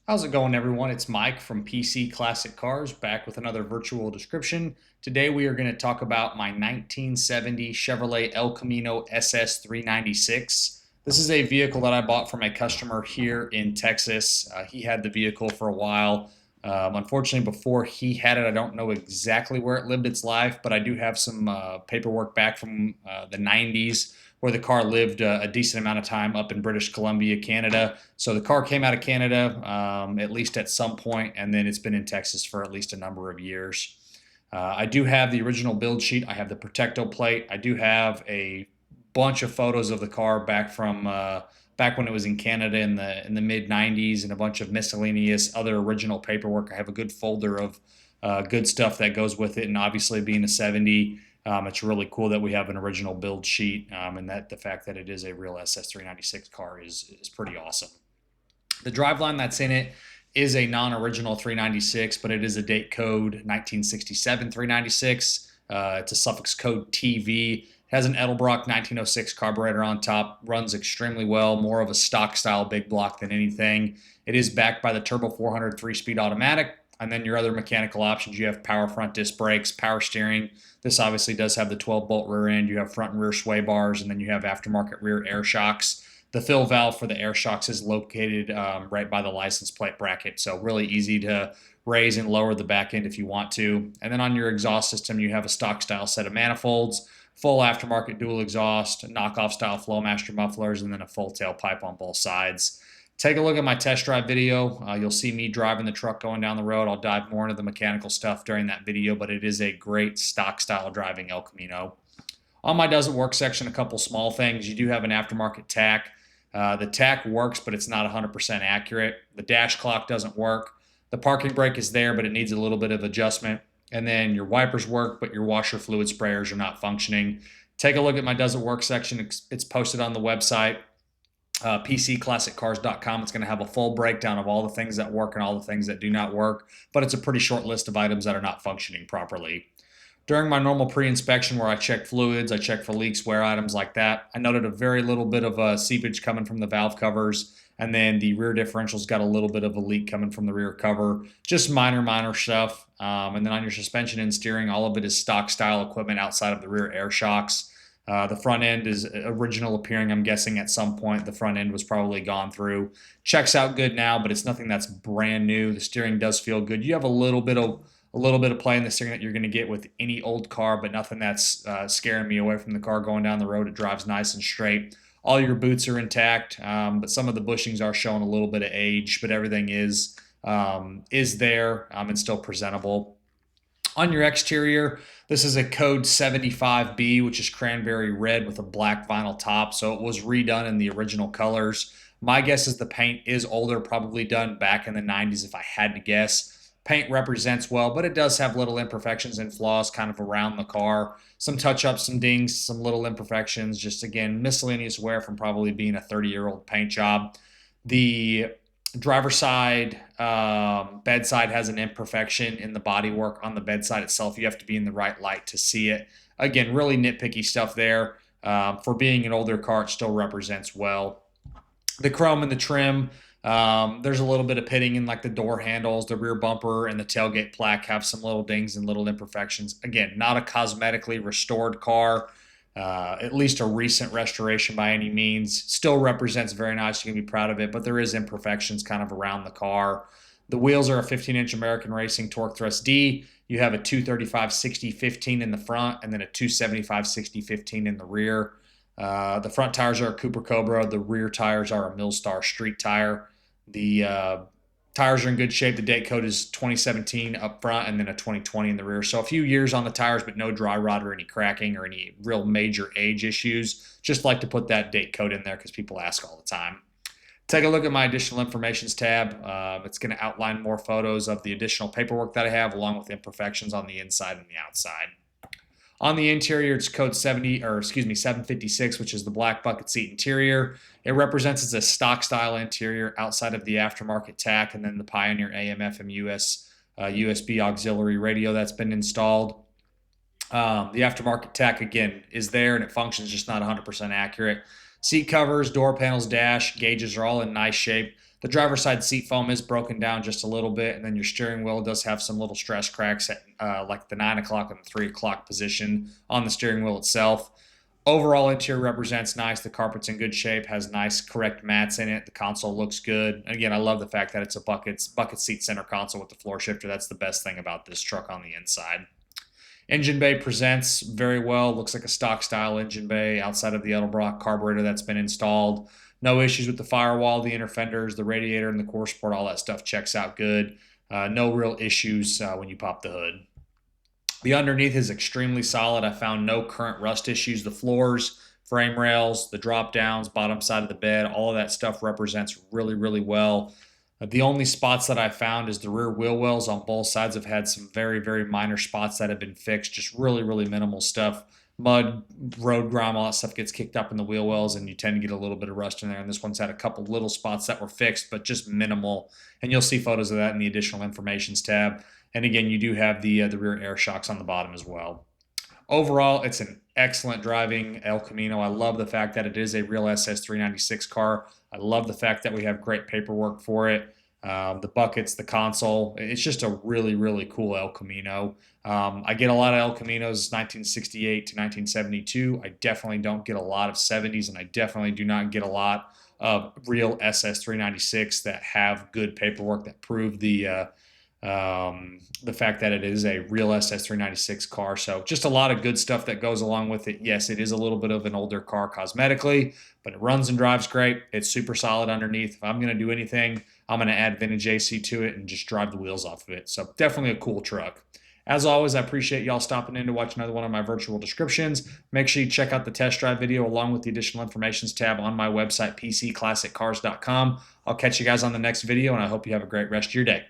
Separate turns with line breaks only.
How's it going, everyone? It's Mike from PC Classic Cars back with another virtual description. Today, we are going to talk about my 1970 Chevrolet El Camino SS 396. This is a vehicle that I bought from a customer here in Texas. He had the vehicle for a while. Unfortunately, before he had it, I don't know exactly where it lived its life, but I do have some paperwork back from the 90s where the car lived a decent amount of time up in British Columbia, Canada. So the car came out of Canada, at least at some point, and then it's been in Texas for at least a number of years. I do have the original build sheet. I have the Protecto plate. I do have a bunch of photos of the car back from back when it was in Canada in the mid '90s, and a bunch of miscellaneous other original paperwork. I have a good folder of good stuff that goes with it, and obviously being a '70. It's really cool that we have an original build sheet, and that the fact that it is a real SS396 car is pretty awesome. The driveline that's in it is a non-original 396, but it is a date code 1967 396. It's a suffix code TV. It has an Edelbrock 1906 carburetor on top. Runs extremely well. More of a stock style big block than anything. It is backed by the Turbo 400 3-speed automatic. And then your other mechanical options, you have power front disc brakes, power steering. This obviously does have the 12-bolt rear end. You have front and rear sway bars, and then you have aftermarket rear air shocks. The fill valve for the air shocks is located right by the license plate bracket, so really easy to raise and lower the back end if you want to. And then on your exhaust system, you have a stock style set of manifolds, full aftermarket dual exhaust, knockoff style Flowmaster mufflers, and then a full tailpipe on both sides. Take a look at my test drive video. You'll see me driving the truck going down the road. I'll dive more into the mechanical stuff during that video, but it is a great stock style driving El Camino. On my doesn't work section, a couple small things. You do have an aftermarket tack. The tack works, but it's not 100% accurate. The dash clock doesn't work. The parking brake is there, but it needs a little bit of adjustment. And then your wipers work, but your washer fluid sprayers are not functioning. Take a look at my doesn't work section. It's posted on the website, pcclassiccars.com. It's going to have a full breakdown of all the things that work and all the things that do not work, but it's a pretty short list of items that are not functioning properly. During my normal pre-inspection where I check fluids, I check for leaks, wear items like that, I noted a very little bit of seepage coming from the valve covers, and then the rear differential's got a little bit of a leak coming from the rear cover. Just minor stuff. And then on your suspension and steering, all of it is stock style equipment outside of the rear air shocks. The front end is original appearing. I'm guessing at some point the front end was probably gone through. Checks out good now, but it's nothing that's brand new. The steering does feel good. You have a little bit of play in the steering that you're going to get with any old car, but nothing that's scaring me away from the car going down the road. It drives nice and straight. All your boots are intact, but some of the bushings are showing a little bit of age, but everything is there and still presentable. On your exterior, this is a code 75B, which is cranberry red with a black vinyl top, so it was redone in the original colors. My guess is the paint is older, probably done back in the 90s if I had to guess. Paint represents well, but it does have little imperfections and flaws kind of around the car. Some touch-ups, some dings, some little imperfections. Just, again, miscellaneous wear from probably being a 30-year-old paint job. The driver's side bedside has an imperfection in the bodywork on the bedside itself. You have to be in the right light to see it. Again, really nitpicky stuff there. For being an older car, it still represents well. The chrome and the trim, there's a little bit of pitting in like the door handles, the rear bumper, and the tailgate plaque have some little dings and little imperfections. Again, not a cosmetically restored car, at least a recent restoration by any means. Still represents very nice. You can be proud of it, but there is imperfections kind of around the car. The wheels are a 15-inch American Racing Torque Thrust D. You have a 235/60/15 in the front, and then a 275/60/15 in the rear. The front tires are a Cooper Cobra. The rear tires are a Millstar Street tire. The tires are in good shape. The date code is 2017 up front and then a 2020 in the rear. So a few years on the tires, but no dry rot or any cracking or any real major age issues. Just like to put that date code in there because people ask all the time. Take a look at my additional informations tab. It's going to outline more photos of the additional paperwork that I have along with imperfections on the inside and the outside. On the interior, it's code 756, which is the black bucket seat interior. It represents as a stock style interior outside of the aftermarket tack and then the Pioneer AM/FM USB auxiliary radio that's been installed. The aftermarket tack, again, is there and it functions, just not 100% accurate. Seat covers, door panels, dash, gauges are all in nice shape. The driver's side seat foam is broken down just a little bit, and then your steering wheel does have some little stress cracks at like the 9 o'clock and the 3 o'clock position on the steering wheel itself. Overall interior represents nice. The carpet's in good shape, has nice correct mats in it. The console looks good. Again, I love the fact that it's a bucket seat center console with the floor shifter. That's the best thing about this truck on the inside. Engine bay presents very well. Looks like a stock style engine bay outside of the Edelbrock carburetor that's been installed. No issues with the firewall, the inner fenders, the radiator, and the core support. All that stuff checks out good. No real issues when you pop the hood. The underneath is extremely solid. I found no current rust issues. The floors, frame rails, the drop downs, bottom side of the bed, all of that stuff represents really, really well. The only spots that I found is the rear wheel wells on both sides have had some very, very minor spots that have been fixed. Just really, really minimal stuff. Mud, road grime, all that stuff gets kicked up in the wheel wells, and you tend to get a little bit of rust in there. And this one's had a couple little spots that were fixed, but just minimal. And you'll see photos of that in the additional informations tab. And again, you do have the rear air shocks on the bottom as well. Overall, it's an excellent driving El Camino. I love the fact that it is a real SS396 car. I love the fact that we have great paperwork for it. The buckets, the console. It's just a really, really cool El Camino. I get a lot of El Caminos 1968 to 1972. I definitely don't get a lot of 70s, and I definitely do not get a lot of real SS396 that have good paperwork that prove the fact that it is a real SS396 car. So just a lot of good stuff that goes along with it. Yes, it is a little bit of an older car cosmetically, but it runs and drives great. It's super solid underneath. If I'm going to do anything, I'm going to add vintage AC to it and just drive the wheels off of it. So definitely a cool truck. As always, I appreciate y'all stopping in to watch another one of my virtual descriptions. Make sure you check out the test drive video along with the additional informations tab on my website, pcclassiccars.com. I'll catch you guys on the next video, and I hope you have a great rest of your day.